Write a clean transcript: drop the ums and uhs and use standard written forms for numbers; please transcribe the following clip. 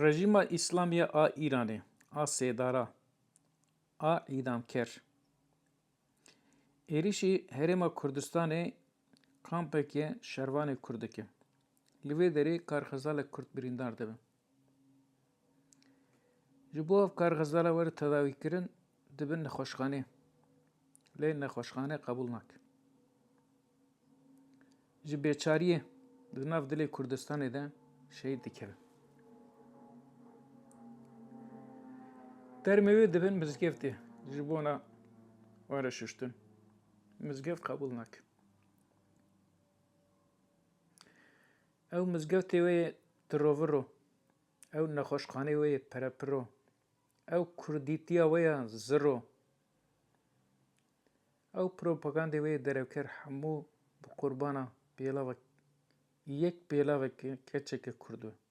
Rejima İslamiye a İranê a sêdara a îdamker êrişî Herêma Kurdistanê kampeke şervanê Kurd dike. Li vê derê karxezalek Kurd birîndar dibe. Ji bo ev karxezala were tedawîkirin dibin nexweşxanê. Lê nexweşxane qebûl nake. Ji bêçariyê di nav dilê Kurdistanê de şehîd dikeve. Dermê wê dibin mizgeftê ji bona were şiştin. Mizgeft qebûl nake. Ew mizgeftê wê yê tiroviro, ew nexweşxanê wê yê perepiro, ew kurdîtiya wê ya ziro, ew propagandê wê yê derewker hemû bi qurbana pêlavek yek pêlavekê keçeke Kurd e.